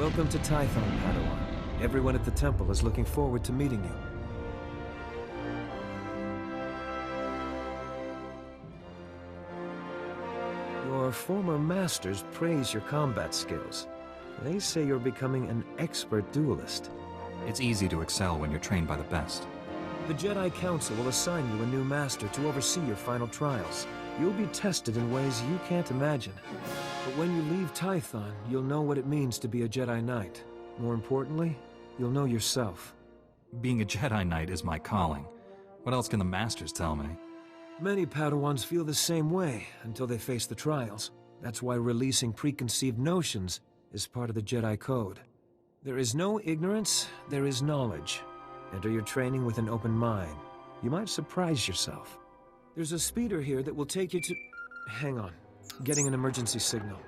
Welcome to Tython, Padawan. Everyone at the temple is looking forward to meeting you. Your former masters praise your combat skills. They say you're becoming an expert duelist. It's easy to excel when you're trained by the best. The Jedi Council will assign you a new master to oversee your final trials. You'll be tested in ways you can't imagine. But when you leave Tython, you'll know what it means to be a Jedi Knight. More importantly, you'll know yourself. Being a Jedi Knight is my calling. What else can the Masters tell me? Many Padawans feel the same way until they face the trials. That's why releasing preconceived notions is part of the Jedi Code. There is no ignorance, there is knowledge. Enter your training with an open mind. You might surprise yourself. There's a speeder here that will take you to... Hang on. Getting an emergency signal.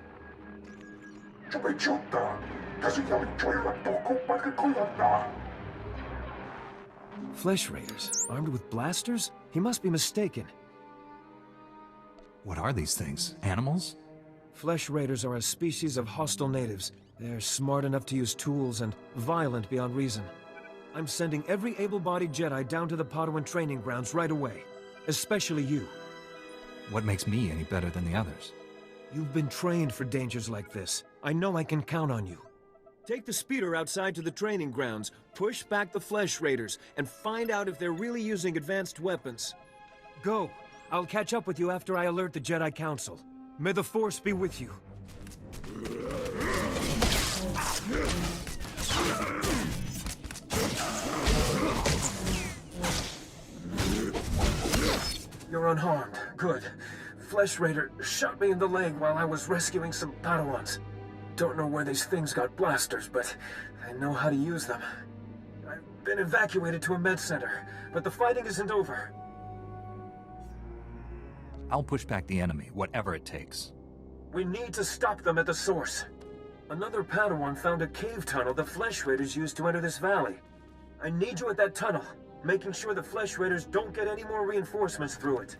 Flesh raiders, armed with blasters? He must be mistaken. What are these things? Animals? Flesh raiders are a species of hostile natives. They're smart enough to use tools and violent beyond reason. I'm sending every able-bodied Jedi down to the Padawan training grounds right away. Especially you. What makes me any better than the others? You've been trained for dangers like this. I know I can count on you. Take the speeder outside to the training grounds, push back the Flesh Raiders, and find out if they're really using advanced weapons. Go. I'll catch up with you after I alert the Jedi Council. May the Force be with you. You're unharmed. Good. Flesh Raider shot me in the leg while I was rescuing some Padawans. Don't know where these things got blasters, but I know how to use them. I've been evacuated to a med center, but the fighting isn't over. I'll push back the enemy, whatever it takes. We need to stop them at the source. Another Padawan found a cave tunnel the Flesh Raiders used to enter this valley. I need you at that tunnel, making sure the Flesh Raiders don't get any more reinforcements through it.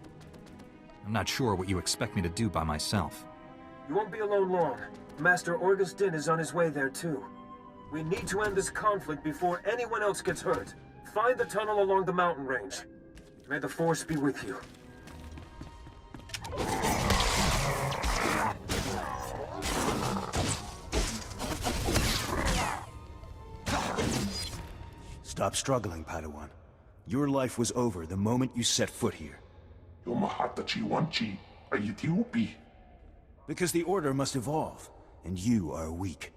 I'm not sure what you expect me to do by myself. You won't be alone long. Master Orgus Din is on his way there too. We need to end this conflict before anyone else gets hurt. Find the tunnel along the mountain range. May the Force be with you. Stop struggling, Padawan. Your life was over the moment you set foot here. Because the Order must evolve, and you are weak.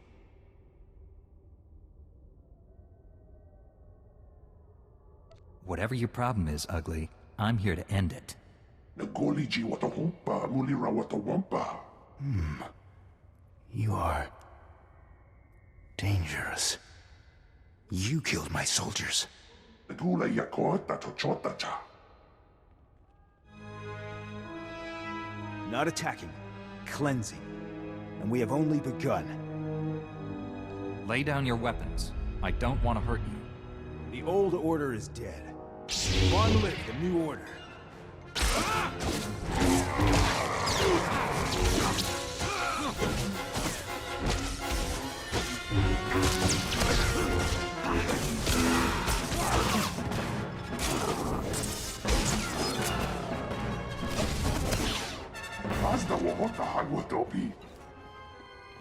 Whatever your problem is, Ugly, I'm here to end it. You are... dangerous. You killed my soldiers. Not attacking, cleansing. And we have only begun. Lay down your weapons. I don't want to hurt you. The old order is dead. Long live the new order.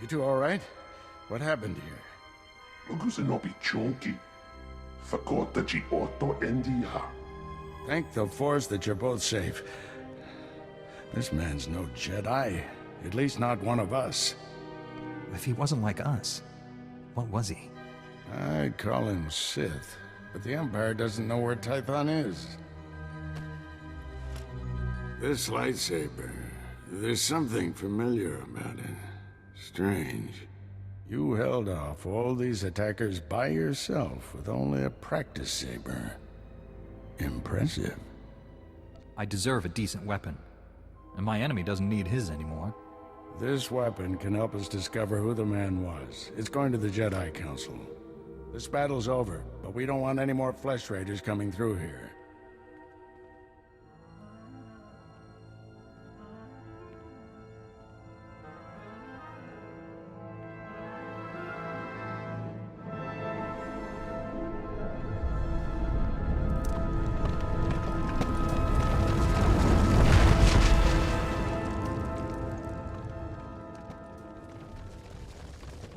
You two all right? What happened here? Thank the Force that you're both safe. This man's no Jedi. At least not one of us. If he wasn't like us, what was he? I'd call him Sith, but the Empire doesn't know where Tython is. This lightsaber, there's something familiar about it. Strange. You held off all these attackers by yourself with only a practice saber. Impressive. I deserve a decent weapon, and my enemy doesn't need his anymore. This weapon can help us discover who the man was. It's going to the Jedi Council. This battle's over, but we don't want any more Flesh Raiders coming through here.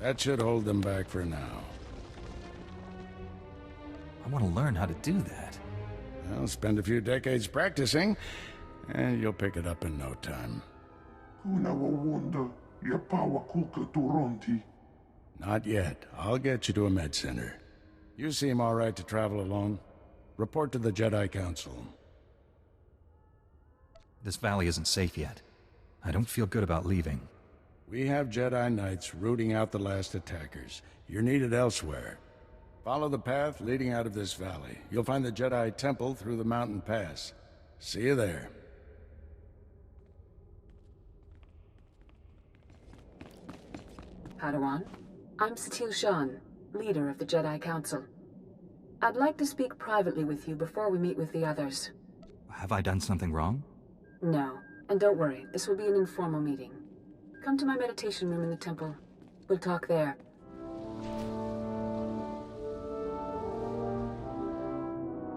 That should hold them back for now. I want to learn how to do that. Well, spend a few decades practicing, and you'll pick it up in no time. Not yet. I'll get you to a med center. You seem all right to travel alone. Report to the Jedi Council. This valley isn't safe yet. I don't feel good about leaving. We have Jedi Knights rooting out the last attackers. You're needed elsewhere. Follow the path leading out of this valley. You'll find the Jedi Temple through the mountain pass. See you there. Padawan, I'm Satil Shan, leader of the Jedi Council. I'd like to speak privately with you before we meet with the others. Have I done something wrong? No, and don't worry, this will be an informal meeting. Come to my meditation room in the temple. We'll talk there.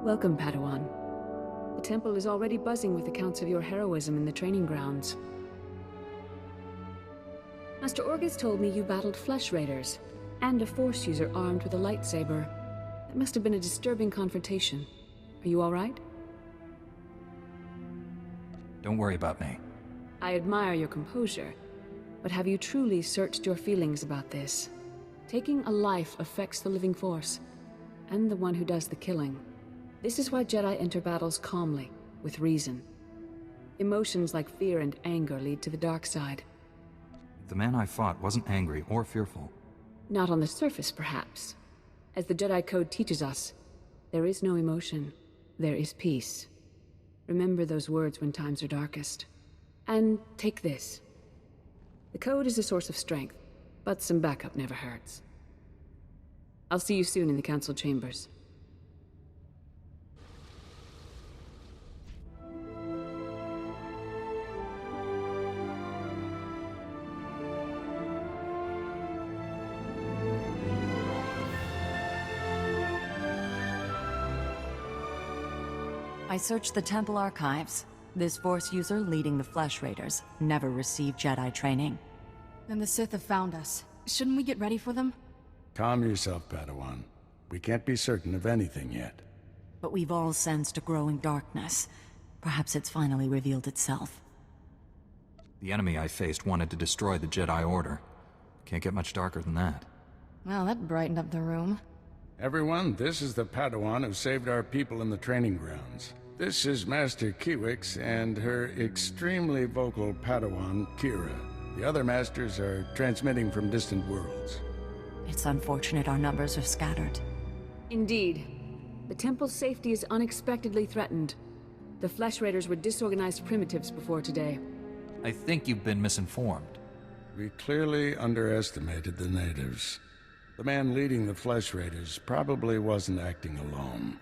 Welcome, Padawan. The temple is already buzzing with accounts of your heroism in the training grounds. Master Orgus told me you battled flesh raiders, and a Force user armed with a lightsaber. That must have been a disturbing confrontation. Are you all right? Don't worry about me. I admire your composure, but have you truly searched your feelings about this? Taking a life affects the living Force, and the one who does the killing. This is why Jedi enter battles calmly, with reason. Emotions like fear and anger lead to the dark side. The man I fought wasn't angry or fearful. Not on the surface, perhaps. As the Jedi Code teaches us, there is no emotion, there is peace. Remember those words when times are darkest. And take this. The Code is a source of strength, but some backup never hurts. I'll see you soon in the Council chambers. I searched the temple archives. This Force user leading the Flesh Raiders never received Jedi training. Then the Sith have found us. Shouldn't we get ready for them? Calm yourself, Padawan. We can't be certain of anything yet. But we've all sensed a growing darkness. Perhaps it's finally revealed itself. The enemy I faced wanted to destroy the Jedi Order. Can't get much darker than that. Well, that brightened up the room. Everyone, this is the Padawan who saved our people in the training grounds. This is Master Kiwix and her extremely vocal Padawan, Kira. The other masters are transmitting from distant worlds. It's unfortunate our numbers are scattered. Indeed. The temple's safety is unexpectedly threatened. The Flesh Raiders were disorganized primitives before today. I think you've been misinformed. We clearly underestimated the natives. The man leading the Flesh Raiders probably wasn't acting alone.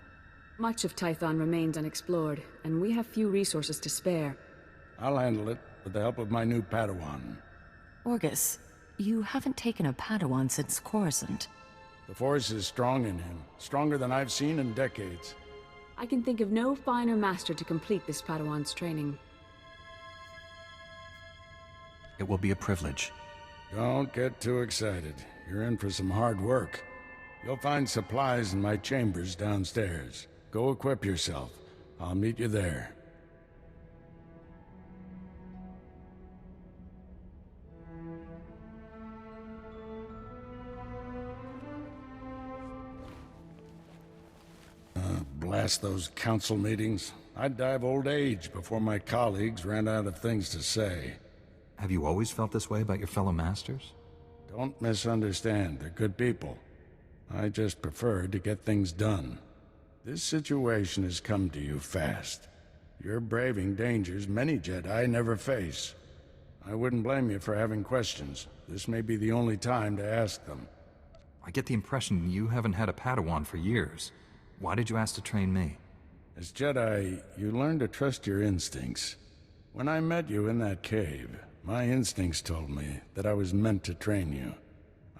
Much of Tython remains unexplored, and we have few resources to spare. I'll handle it with the help of my new Padawan. Orgus, you haven't taken a Padawan since Coruscant. The Force is strong in him, stronger than I've seen in decades. I can think of no finer master to complete this Padawan's training. It will be a privilege. Don't get too excited. You're in for some hard work. You'll find supplies in my chambers downstairs. Go equip yourself. I'll meet you there. Blast those council meetings. I'd die of old age before my colleagues ran out of things to say. Have you always felt this way about your fellow masters? Don't misunderstand. They're good people. I just prefer to get things done. This situation has come to you fast. You're braving dangers many Jedi never face. I wouldn't blame you for having questions. This may be the only time to ask them. I get the impression you haven't had a Padawan for years. Why did you ask to train me? As Jedi, you learn to trust your instincts. When I met you in that cave, my instincts told me that I was meant to train you.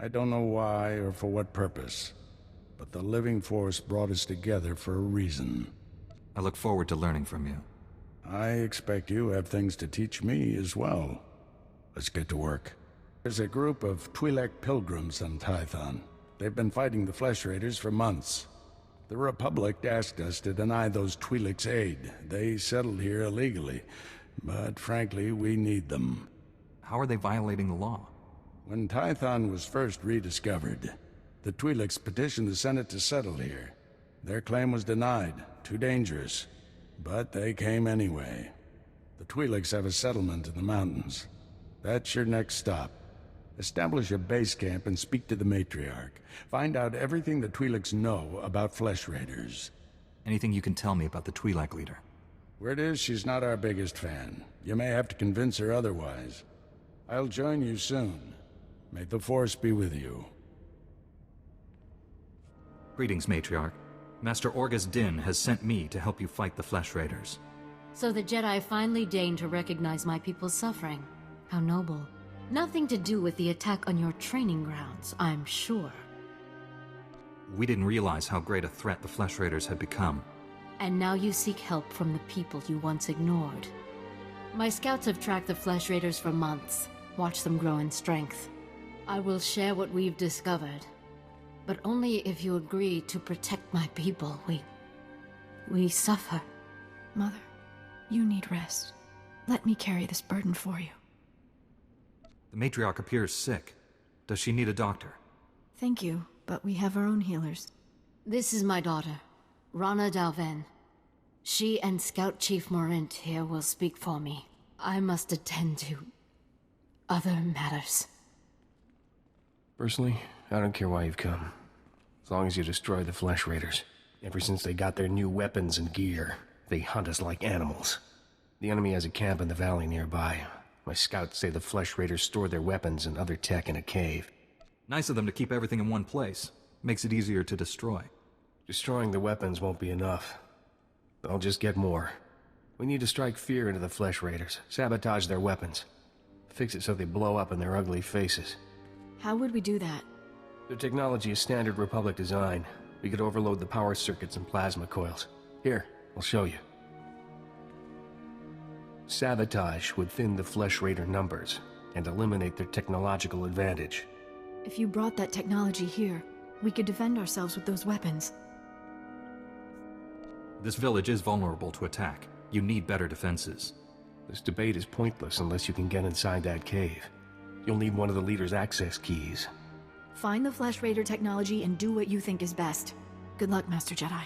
I don't know why or for what purpose, but the living Force brought us together for a reason. I look forward to learning from you. I expect you have things to teach me as well. Let's get to work. There's a group of Twi'lek pilgrims on Tython. They've been fighting the Flesh Raiders for months. The Republic asked us to deny those Twi'lek's aid. They settled here illegally, but frankly, we need them. How are they violating the law? When Tython was first rediscovered, the Twi'leks petitioned the Senate to settle here. Their claim was denied, too dangerous, but they came anyway. The Twi'leks have a settlement in the mountains. That's your next stop. Establish a base camp and speak to the matriarch. Find out everything the Twi'leks know about Flesh Raiders. Anything you can tell me about the Twi'lek leader? Word is she's not our biggest fan. You may have to convince her otherwise. I'll join you soon. May the Force be with you. Greetings, matriarch. Master Orgus Din has sent me to help you fight the Flesh Raiders. So the Jedi finally deigned to recognize my people's suffering. How noble. Nothing to do with the attack on your training grounds, I'm sure. We didn't realize how great a threat the Flesh Raiders had become. And now you seek help from the people you once ignored. My scouts have tracked the Flesh Raiders for months, watched them grow in strength. I will share what we've discovered, but only if you agree to protect my people. We suffer. Mother, you need rest. Let me carry this burden for you. The matriarch appears sick. Does she need a doctor? Thank you, but we have our own healers. This is my daughter, Rana Dalven. She and Scout Chief Morrint here will speak for me. I must attend to other matters. Personally, I don't care why you've come. As long as you destroy the Flesh Raiders. Ever since they got their new weapons and gear, they hunt us like animals. The enemy has a camp in the valley nearby. My scouts say the Flesh Raiders store their weapons and other tech in a cave. Nice of them to keep everything in one place. Makes it easier to destroy. Destroying the weapons won't be enough. I'll just get more. We need to strike fear into the Flesh Raiders, sabotage their weapons. Fix it so they blow up in their ugly faces. How would we do that? Their technology is standard Republic design. We could overload the power circuits and plasma coils. Here, I'll show you. Sabotage would thin the Flesh Raider numbers and eliminate their technological advantage. If you brought that technology here, we could defend ourselves with those weapons. This village is vulnerable to attack. You need better defenses. This debate is pointless unless you can get inside that cave. You'll need one of the leader's access keys. Find the Flesh Raider technology and do what you think is best. Good luck, Master Jedi.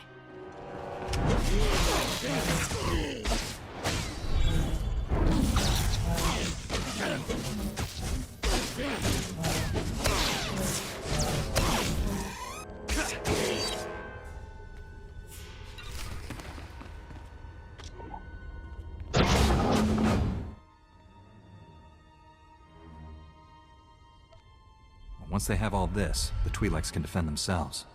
Once they have all this, the Twi'leks can defend themselves.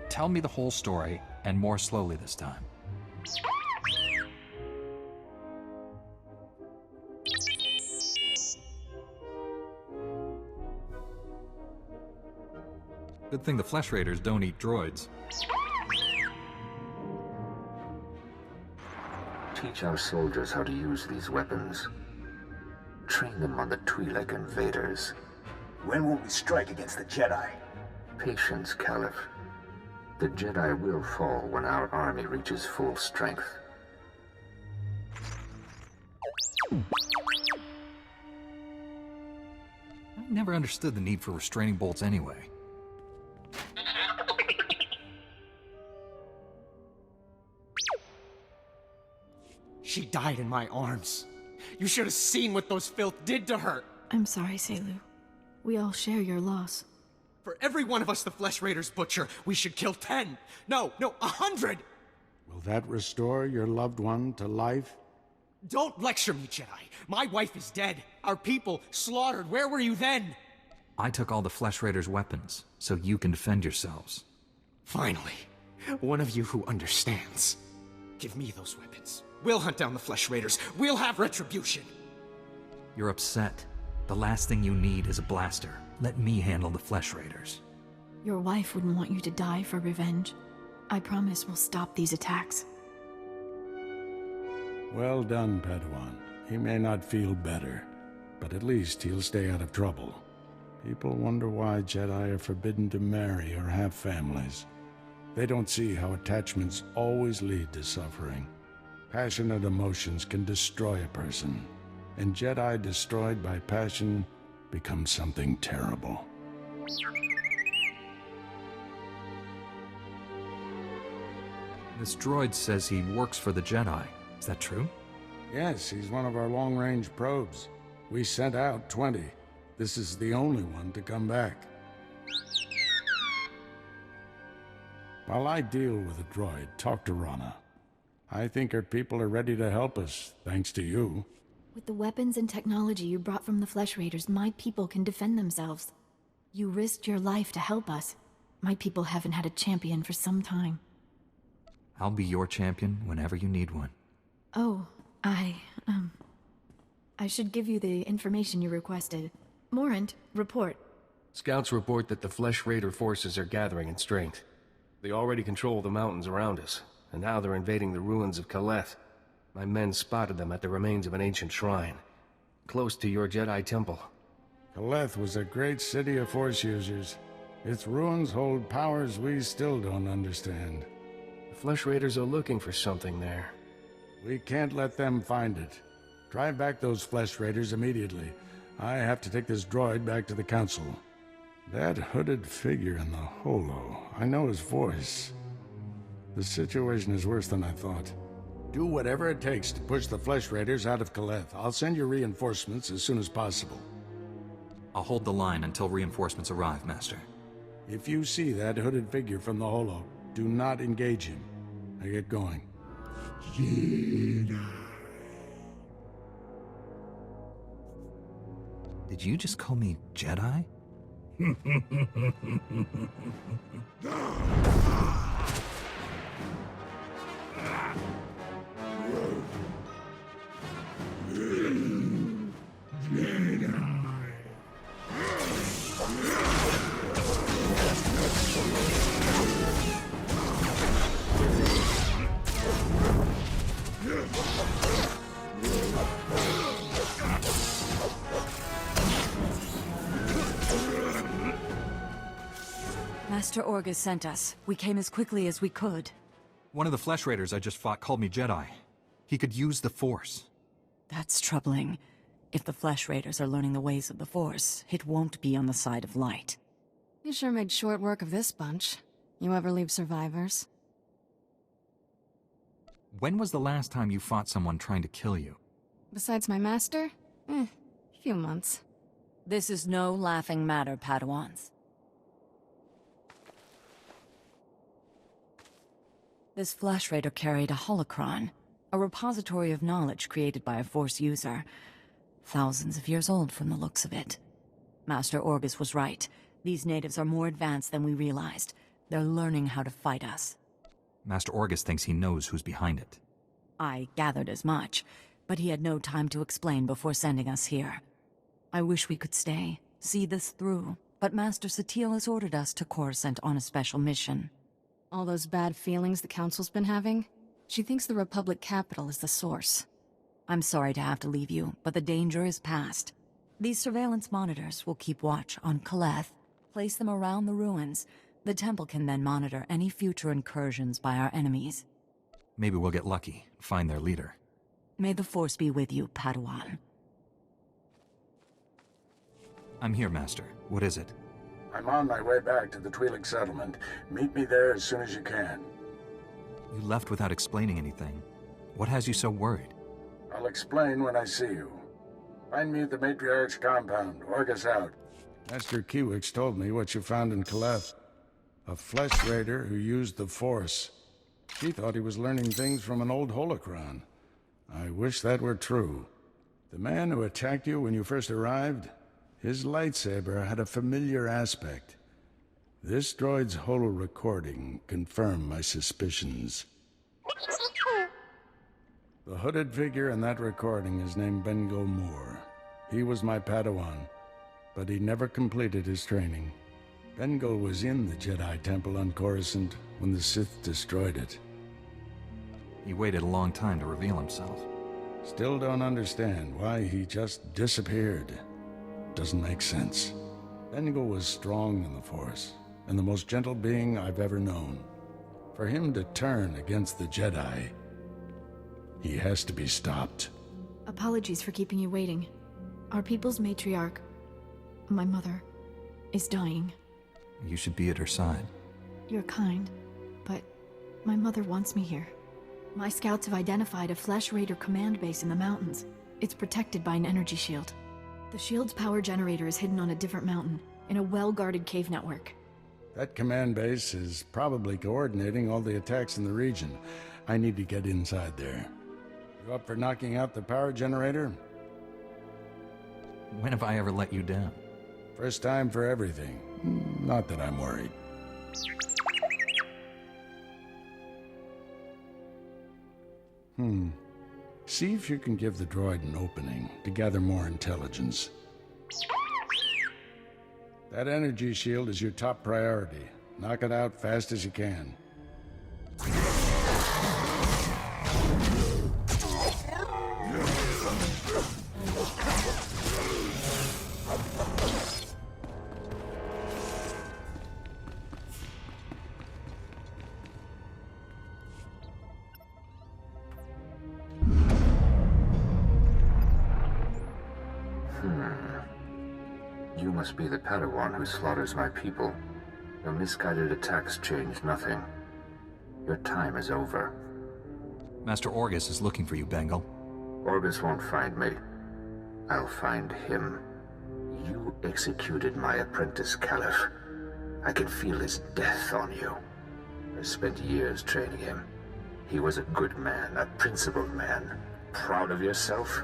Tell me the whole story, and more slowly this time. Good thing the Flesh Raiders don't eat droids. Teach our soldiers how to use these weapons. Train them on the Twi'lek invaders. When will we strike against the Jedi? Patience, Caliph. The Jedi will fall when our army reaches full strength. I never understood the need for restraining bolts anyway. She died in my arms. You should have seen what those filth did to her. I'm sorry, Selu. We all share your loss. For every one of us the Flesh Raiders butcher, we should kill 10. No, 100! Will that restore your loved one to life? Don't lecture me, Jedi. My wife is dead. Our people slaughtered. Where were you then? I took all the Flesh Raiders' weapons, so you can defend yourselves. Finally, one of you who understands. Give me those weapons. We'll hunt down the Flesh Raiders. We'll have retribution. You're upset. The last thing you need is a blaster. Let me handle the Flesh Raiders. Your wife wouldn't want you to die for revenge. I promise we'll stop these attacks. Well done, Padawan. He may not feel better, but at least he'll stay out of trouble. People wonder why Jedi are forbidden to marry or have families. They don't see how attachments always lead to suffering. Passionate emotions can destroy a person, and Jedi destroyed by passion become something terrible. This droid says he works for the Jedi. Is that true? Yes, he's one of our long-range probes. We sent out 20. This is the only one to come back. While I deal with the droid, talk to Rana. I think her people are ready to help us, thanks to you. With the weapons and technology you brought from the Flesh Raiders, my people can defend themselves. You risked your life to help us. My people haven't had a champion for some time. I'll be your champion whenever you need one. Oh, I should give you the information you requested. Morrant, report. Scouts report that the Flesh Raider forces are gathering in strength. They already control the mountains around us, and now they're invading the ruins of Kaleth. My men spotted them at the remains of an ancient shrine, close to your Jedi temple. Kaleth was a great city of Force users. Its ruins hold powers we still don't understand. The Flesh Raiders are looking for something there. We can't let them find it. Drive back those Flesh Raiders immediately. I have to take this droid back to the Council. That hooded figure in the holo, I know his voice. The situation is worse than I thought. Do whatever it takes to push the Flesh Raiders out of Kaleth. I'll send you reinforcements as soon as possible. I'll hold the line until reinforcements arrive, Master. If you see that hooded figure from the holo, do not engage him. I get going. Did you just call me Jedi? Master Orgus sent us. We came as quickly as we could. One of the Flesh Raiders I just fought called me Jedi. He could use the Force. That's troubling. If the Flesh Raiders are learning the ways of the Force, it won't be on the side of light. You sure made short work of this bunch. You ever leave survivors? When was the last time you fought someone trying to kill you? Besides my master? Few months. This is no laughing matter, Padawans. This Flesh Raider carried a holocron, a repository of knowledge created by a Force user. Thousands of years old from the looks of it. Master Orgus was right. These natives are more advanced than we realized. They're learning how to fight us. Master Orgus thinks he knows who's behind it. I gathered as much, but he had no time to explain before sending us here. I wish we could stay, see this through, but Master SWTOR has ordered us to Coruscant on a special mission. All those bad feelings the Council's been having? She thinks the Republic capital is the source. I'm sorry to have to leave you, but the danger is past. These surveillance monitors will keep watch on Kaleth, place them around the ruins. The temple can then monitor any future incursions by our enemies. Maybe we'll get lucky, find their leader. May the Force be with you, Padawan. I'm here, Master. What is it? I'm on my way back to the Twi'lek settlement. Meet me there as soon as you can. You left without explaining anything. What has you so worried? I'll explain when I see you. Find me at the Matriarch's compound. Orgus out. Master Kiwix told me what you found in Kaleth. A Flesh Raider who used the Force. She thought he was learning things from an old holocron. I wish that were true. The man who attacked you when you first arrived, his lightsaber had a familiar aspect. This droid's holo recording confirmed my suspicions. The hooded figure in that recording is named Bengel Morr. He was my Padawan, but he never completed his training. Bengel was in the Jedi Temple on Coruscant when the Sith destroyed it. He waited a long time to reveal himself. Still don't understand why he just disappeared. Doesn't make sense. Bengel was strong in the Force, and the most gentle being I've ever known. For him to turn against the Jedi, he has to be stopped. Apologies for keeping you waiting. Our people's matriarch, my mother, is dying. You should be at her side. You're kind, but my mother wants me here. My scouts have identified a Flesh Raider command base in the mountains. It's protected by an energy shield. The shield's power generator is hidden on a different mountain, in a well-guarded cave network. That command base is probably coordinating all the attacks in the region. I need to get inside there. You up for knocking out the power generator? When have I ever let you down? First time for everything. Not that I'm worried. See if you can give the droid an opening to gather more intelligence. That energy shield is your top priority. Knock it out fast as you can. You must be the Padawan who slaughters my people. Your misguided attacks change nothing. Your time is over. Master Orgus is looking for you, Bengel. Orgus won't find me. I'll find him. You executed my apprentice, Caliph. I can feel his death on you. I spent years training him. He was a good man, a principled man. Proud of yourself?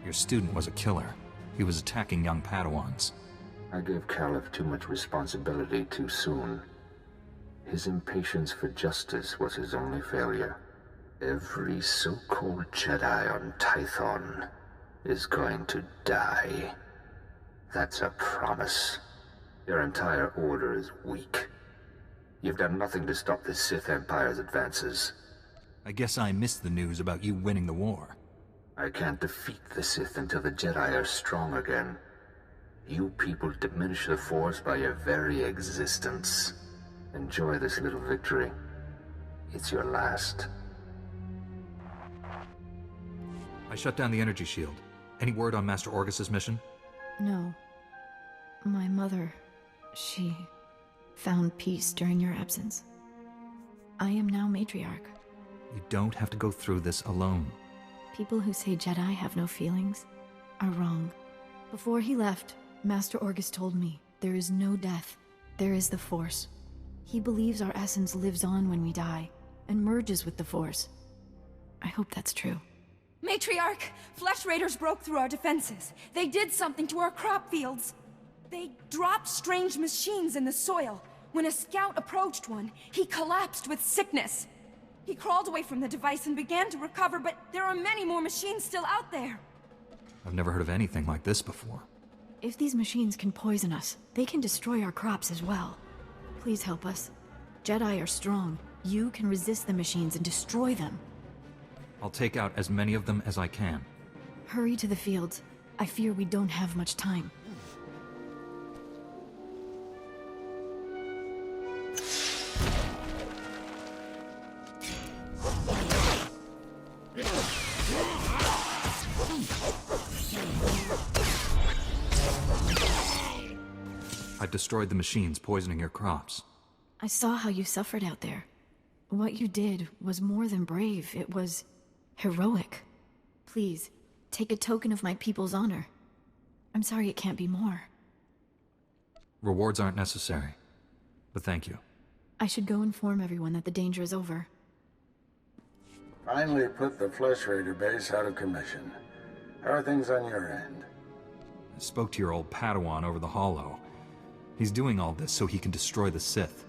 Your student was a killer. He was attacking young Padawans. I gave Caliph too much responsibility too soon. His impatience for justice was his only failure. Every so-called Jedi on Tython is going to die. That's a promise. Your entire order is weak. You've done nothing to stop the Sith Empire's advances. I guess I missed the news about you winning the war. I can't defeat the Sith until the Jedi are strong again. You people diminish the Force by your very existence. Enjoy this little victory. It's your last. I shut down the energy shield. Any word on Master Orgus's mission? No. My mother, she found peace during your absence. I am now matriarch. You don't have to go through this alone. People who say Jedi have no feelings are wrong. Before he left, Master Orgus told me there is no death, there is the Force. He believes our essence lives on when we die, and merges with the Force. I hope that's true. Matriarch! Flesh Raiders broke through our defenses. They did something to our crop fields. They dropped strange machines in the soil. When a scout approached one, he collapsed with sickness. He crawled away from the device and began to recover, but there are many more machines still out there. I've never heard of anything like this before. If these machines can poison us, they can destroy our crops as well. Please help us. Jedi are strong. You can resist the machines and destroy them. I'll take out as many of them as I can. Hurry to the fields. I fear we don't have much time. I've destroyed the machines poisoning your crops. I saw how you suffered out there. What you did was more than brave. It was heroic. Please, take a token of my people's honor. I'm sorry it can't be more. Rewards aren't necessary, but thank you. I should go inform everyone that the danger is over. Finally put the Flesh Raider base out of commission. How are things on your end? I spoke to your old Padawan over the Hollow. He's doing all this so he can destroy the Sith.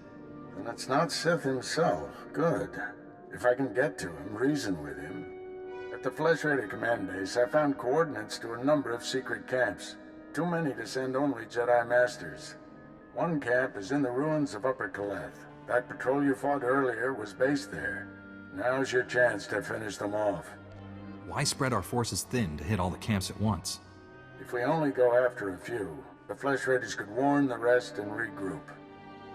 And it's not Sith himself. Good. If I can get to him, reason with him. At the Flesh Raider command base, I found coordinates to a number of secret camps. Too many to send only Jedi Masters. One camp is in the ruins of Upper Kaleth. That patrol you fought earlier was based there. Now's your chance to finish them off. Why spread our forces thin to hit all the camps at once? If we only go after a few, the Flesh Raiders could warn the rest and regroup.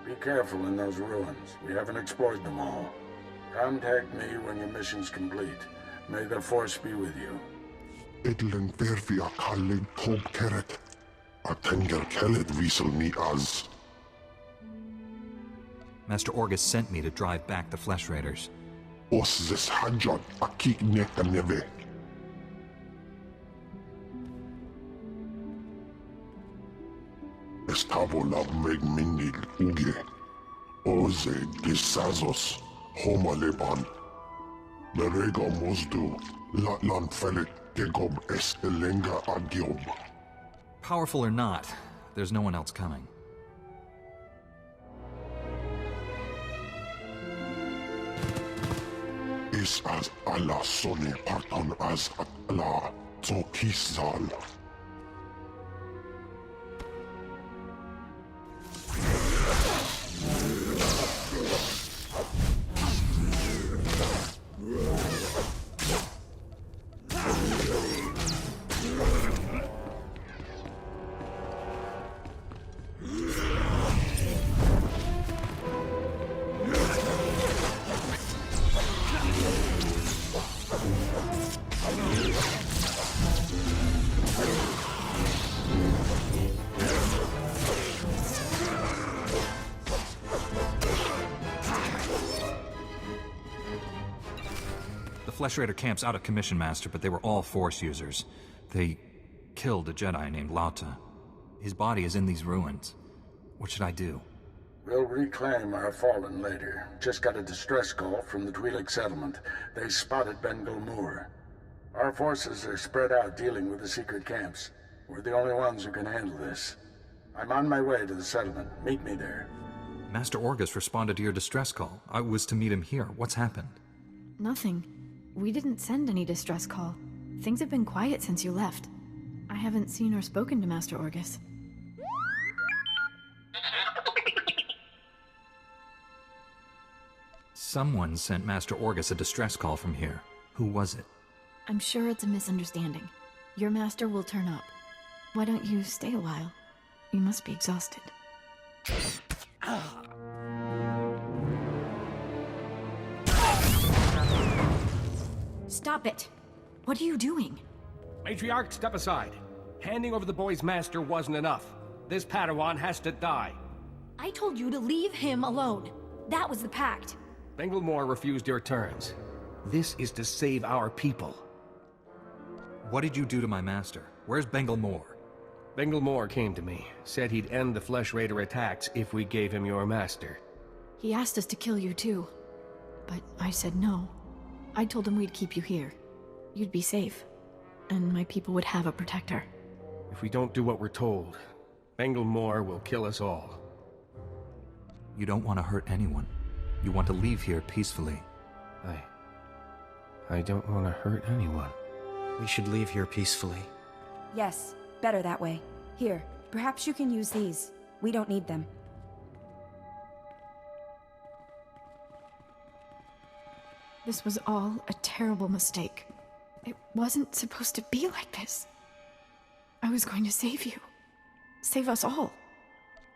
Be careful in those ruins. We haven't explored them all. Contact me when your mission's complete. May the Force be with you. Idlen verfi a kallin tob keret. A tenger kellet wiesel ni az. Master Orgus sent me to drive back the Flesh Raiders. Os zes hajjad a kik neka neve. Estavo la meg minil uge. Oze gisazos homa leban. Merega mosdu latlan felet gegob es elenga agiob. Powerful or not, there's no one else coming. Is as Allah sone parton as Allah zokisal. Flesh Raider camp's out of commission, Master, but they were all Force users. They killed a Jedi named Lauta. His body is in these ruins. What should I do? We'll reclaim our fallen later. Just got a distress call from the Twi'lek settlement. They spotted Bengel Morr. Our forces are spread out dealing with the secret camps. We're the only ones who can handle this. I'm on my way to the settlement. Meet me there. Master Orgus responded to your distress call. I was to meet him here. What's happened? Nothing. We didn't send any distress call. Things have been quiet since you left. I haven't seen or spoken to Master Orgus. Someone sent Master Orgus a distress call from here. Who was it? I'm sure it's a misunderstanding. Your master will turn up. Why don't you stay a while? You must be exhausted. Stop it! What are you doing? Matriarch, step aside. Handing over the boy's master wasn't enough. This Padawan has to die. I told you to leave him alone. That was the pact. Bengel Morr refused your terms. This is to save our people. What did you do to my master? Where's Bengel Morr? Bengel Morr came to me, said he'd end the Flesh Raider attacks if we gave him your master. He asked us to kill you too, but I said no. I told him we'd keep you here. You'd be safe, and my people would have a protector. If we don't do what we're told, Bengel Morr will kill us all. You don't want to hurt anyone. You want to leave here peacefully. I don't want to hurt anyone. We should leave here peacefully. Yes, better that way. Here, perhaps you can use these. We don't need them. This was all a terrible mistake. It wasn't supposed to be like this. I was going to save you. Save us all.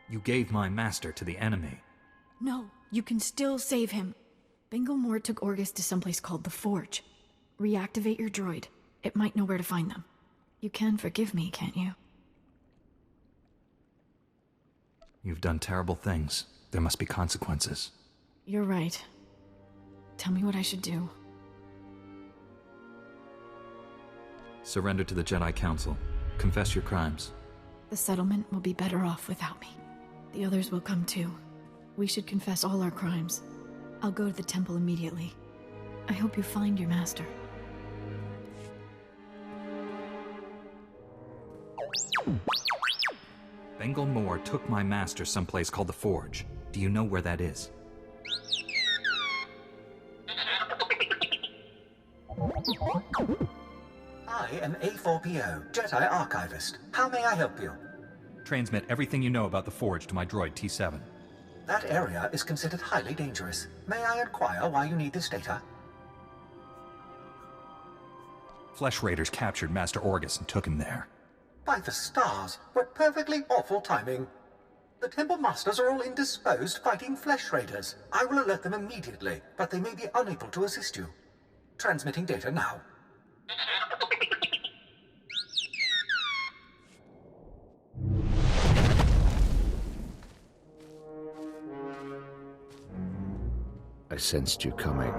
You gave my master to the enemy. No, you can still save him. Bengel Morr took Orgus to someplace called the Forge. Reactivate your droid. It might know where to find them. You can forgive me, can't you? You've done terrible things. There must be consequences. You're right. Tell me what I should do. Surrender to the Jedi Council. Confess your crimes. The settlement will be better off without me. The others will come too. We should confess all our crimes. I'll go to the temple immediately. I hope you find your master. Bengel Morr took my master someplace called the Forge. Do you know where that is? I am A4PO, Jedi Archivist. How may I help you? Transmit everything you know about the Forge to my droid T7. That area is considered highly dangerous. May I inquire why you need this data? Flesh Raiders captured Master Orgus and took him there. By the stars, what perfectly awful timing. The Temple Masters are all indisposed fighting Flesh Raiders. I will alert them immediately, but they may be unable to assist you. Transmitting data now. I sensed you coming.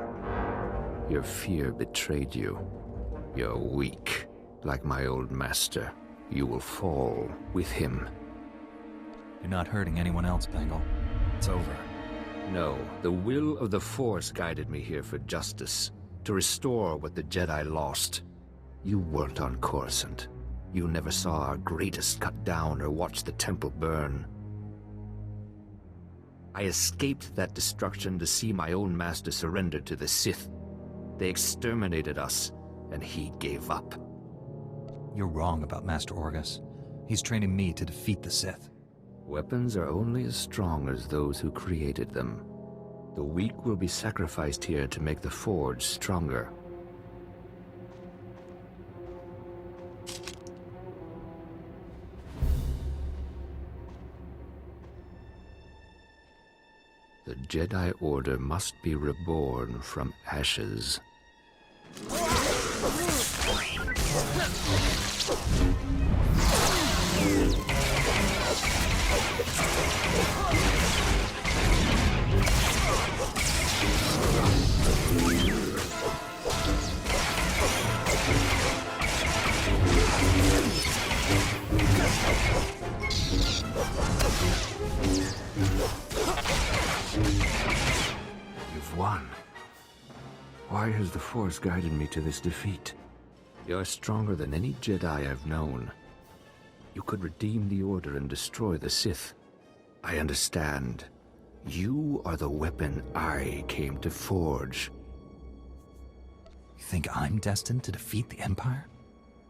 Your fear betrayed you. You're weak. Like my old master, you will fall with him. You're not hurting anyone else, Bengel. It's over. No, the will of the Force guided me here for justice. To restore what the Jedi lost. You weren't on Coruscant. You never saw our greatest cut down or watched the temple burn. I escaped that destruction to see my own master surrender to the Sith. They exterminated us, and he gave up. You're wrong about Master Orgus. He's training me to defeat the Sith. Weapons are only as strong as those who created them. The weak will be sacrificed here to make the Forge stronger. The Jedi Order must be reborn from ashes. You've won. Why has the Force guided me to this defeat? You're stronger than any Jedi I've known. You could redeem the Order and destroy the Sith. I understand. You are the weapon I came to forge. You think I'm destined to defeat the Empire?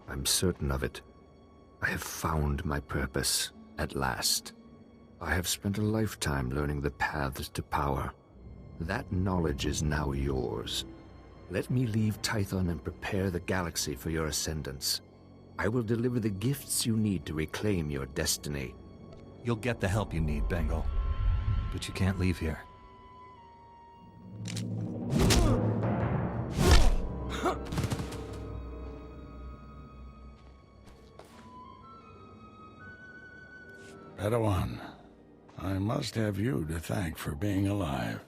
I'm certain of it. I have found my purpose, at last. I have spent a lifetime learning the paths to power. That knowledge is now yours. Let me leave Tython and prepare the galaxy for your ascendance. I will deliver the gifts you need to reclaim your destiny. You'll get the help you need, Bengel. But you can't leave here. Padawan, I must have you to thank for being alive.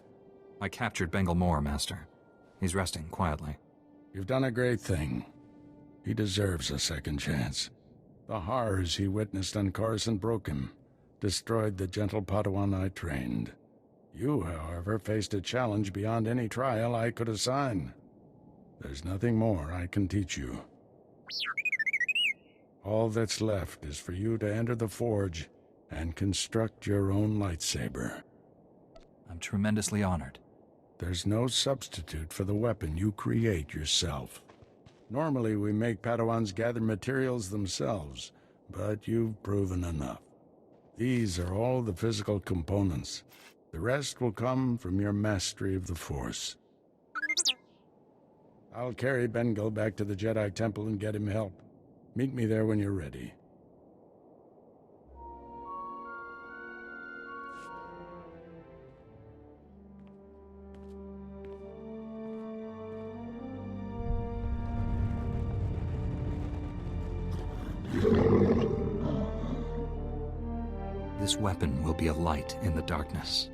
I captured Bengel Morr, Master. He's resting quietly. You've done a great thing. He deserves a second chance. The horrors he witnessed on Coruscant broke him, destroyed the gentle Padawan I trained. You, however, faced a challenge beyond any trial I could assign. There's nothing more I can teach you. All that's left is for you to enter the Forge and construct your own lightsaber. I'm tremendously honored. There's no substitute for the weapon you create yourself. Normally we make Padawans gather materials themselves, but you've proven enough. These are all the physical components. The rest will come from your mastery of the Force. I'll carry Bengel back to the Jedi Temple and get him help. Meet me there when you're ready. This weapon will be a light in the darkness.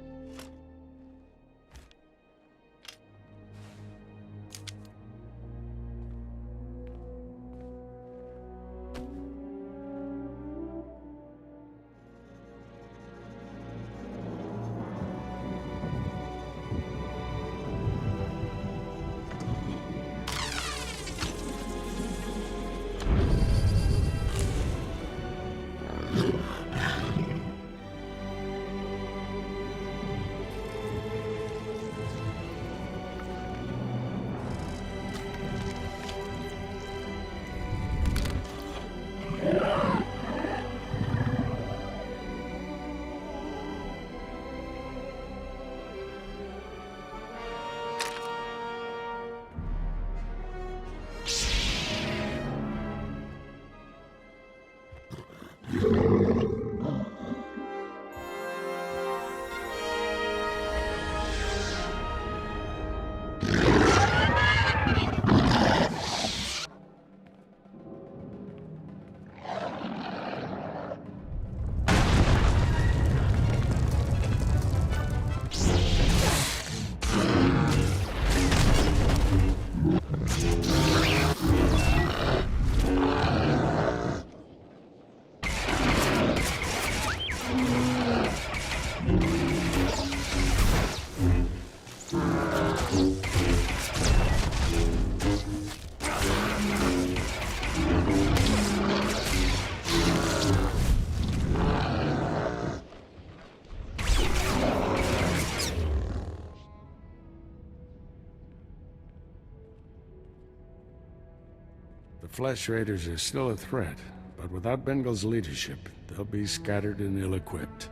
The Flesh Raiders are still a threat, but without Bengel's leadership, they'll be scattered and ill-equipped.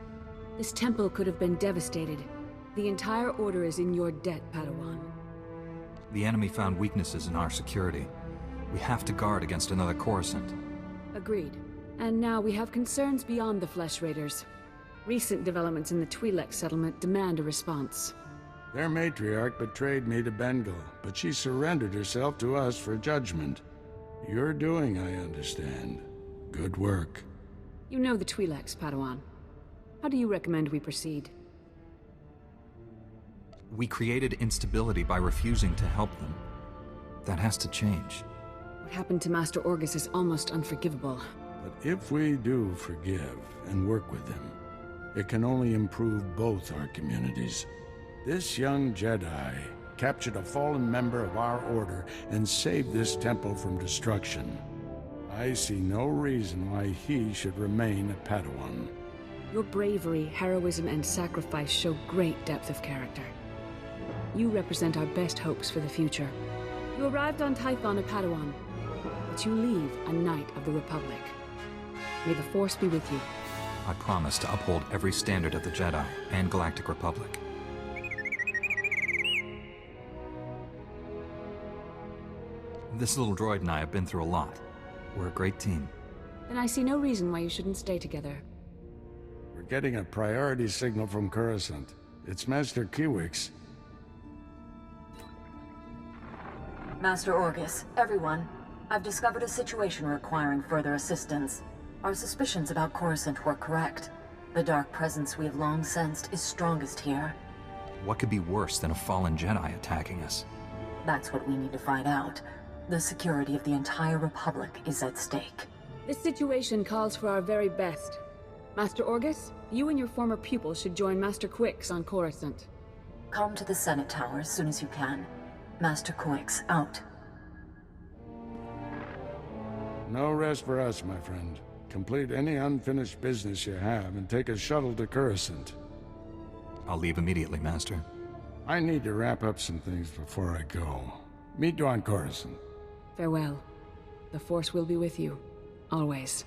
This temple could have been devastated. The entire Order is in your debt, Padawan. The enemy found weaknesses in our security. We have to guard against another Coruscant. Agreed. And now we have concerns beyond the Flesh Raiders. Recent developments in the Twi'lek settlement demand a response. Their matriarch betrayed me to Bengel, but she surrendered herself to us for judgment. You're doing, I understand. Good work. You know the Twi'leks, Padawan. How do you recommend we proceed? We created instability by refusing to help them. That has to change. What happened to Master Orgus is almost unforgivable. But if we do forgive and work with them, it can only improve both our communities. This young Jedi captured a fallen member of our Order and saved this temple from destruction. I see no reason why he should remain a Padawan. Your bravery, heroism, and sacrifice show great depth of character. You represent our best hopes for the future. You arrived on Tython a Padawan, but you leave a Knight of the Republic. May the Force be with you. I promise to uphold every standard of the Jedi and Galactic Republic. This little droid and I have been through a lot. We're a great team. Then I see no reason why you shouldn't stay together. We're getting a priority signal from Coruscant. It's Master Kiwix. Master Orgus, everyone. I've discovered a situation requiring further assistance. Our suspicions about Coruscant were correct. The dark presence we have long sensed is strongest here. What could be worse than a fallen Jedi attacking us? That's what we need to find out. The security of the entire Republic is at stake. This situation calls for our very best. Master Orgus, you and your former pupil should join Master Quix on Coruscant. Come to the Senate Tower as soon as you can. Master Quix, out. No rest for us, my friend. Complete any unfinished business you have and take a shuttle to Coruscant. I'll leave immediately, Master. I need to wrap up some things before I go. Meet you on Coruscant. Farewell. The Force will be with you, always.